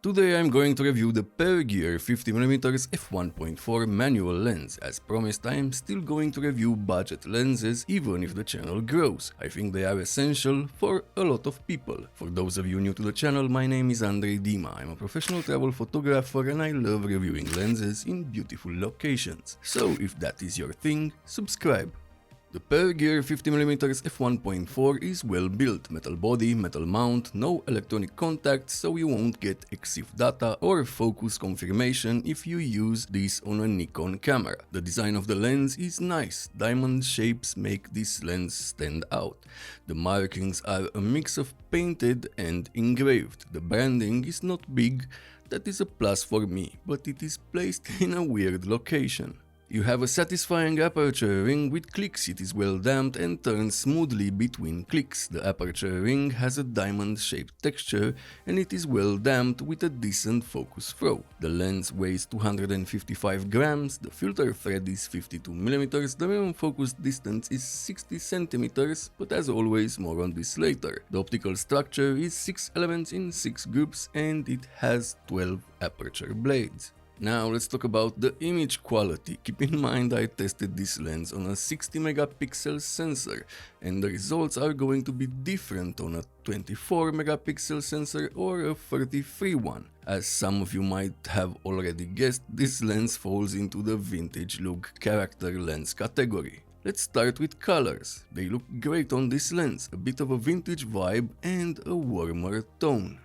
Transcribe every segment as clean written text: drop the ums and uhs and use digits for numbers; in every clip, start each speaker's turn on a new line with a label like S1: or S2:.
S1: Today I'm going to review the Pergear 50mm f1.4 manual lens. As promised, I am still going to review budget lenses even if the channel grows. I think they are essential for a lot of people. For those of you new to the channel, my name is Andrei Dima. I'm a professional travel photographer and I love reviewing lenses in beautiful locations. So if that is your thing, subscribe. The Pergear 50mm f1.4 is well built, metal body, metal mount, no electronic contacts, so you won't get EXIF data or focus confirmation if you use this on a Nikon camera. The design of the lens is nice, diamond shapes make this lens stand out. The markings are a mix of painted and engraved. The branding is not big, that is a plus for me, but it is placed in a weird location. You have a satisfying aperture ring with clicks. It is well damped and turns smoothly between clicks. The aperture ring has a diamond-shaped texture and it is well damped with a decent focus throw. The lens weighs 255 grams, the filter thread is 52mm, the minimum focus distance is 60 cm, but as always more on this later. The optical structure is 6 elements in 6 groups and it has 12 aperture blades. Now let's talk about the image quality. Keep in mind I tested this lens on a 60 megapixel sensor and the results are going to be different on a 24 megapixel sensor or a 33 one. As some of you might have already guessed, this lens falls into the vintage look character lens category. Let's start with colors. They look great on this lens, a bit of a vintage vibe and a warmer tone.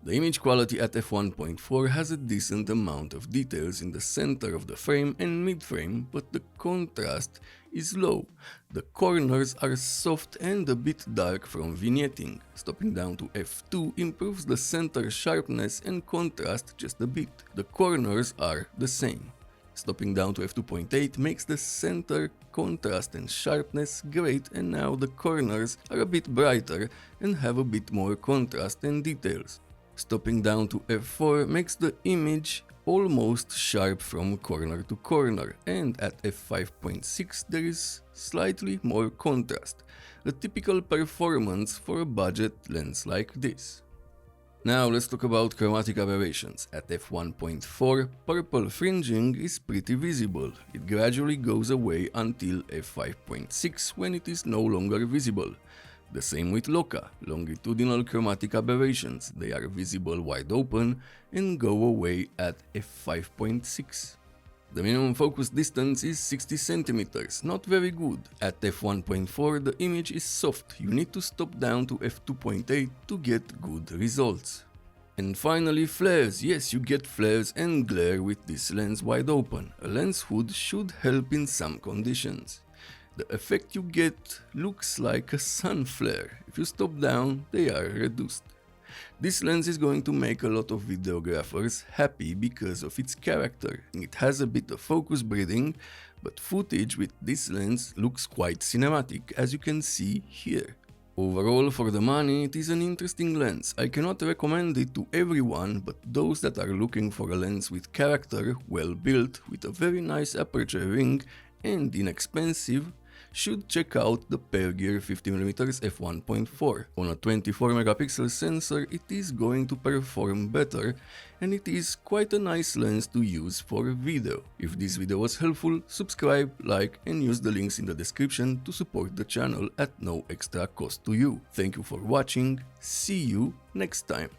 S1: The image quality at f1.4 has a decent amount of details in the center of the frame and mid-frame, but the contrast is low. The corners are soft and a bit dark from vignetting. Stopping down to f2 improves the center sharpness and contrast just a bit. The corners are the same. Stopping down to f2.8 makes the center contrast and sharpness great, and now the corners are a bit brighter and have a bit more contrast and details. Stopping down to f4 makes the image almost sharp from corner to corner, and at f5.6 there is slightly more contrast, a typical performance for a budget lens like this. Now let's talk about chromatic aberrations. At f1.4, purple fringing is pretty visible. It gradually goes away until f5.6 when it is no longer visible. The same with Loca, longitudinal chromatic aberrations. They are visible wide open and go away at f5.6. The minimum focus distance is 60 cm, not very good. At f1.4 the image is soft, you need to stop down to f2.8 to get good results. And finally flares. Yes, you get flares and glare with this lens wide open. A lens hood should help in some conditions. The effect you get looks like a sun flare. If you stop down, they are reduced. This lens is going to make a lot of videographers happy because of its character. It has a bit of focus breathing, but footage with this lens looks quite cinematic, as you can see here. Overall, for the money, it is an interesting lens. I cannot recommend it to everyone, but those that are looking for a lens with character, well built, with a very nice aperture ring and inexpensive, should check out the Pergear 50mm f1.4. On a 24 megapixel sensor it is going to perform better and it is quite a nice lens to use for video. If this video was helpful, subscribe, like and use the links in the description to support the channel at no extra cost to you. Thank you for watching, see you next time.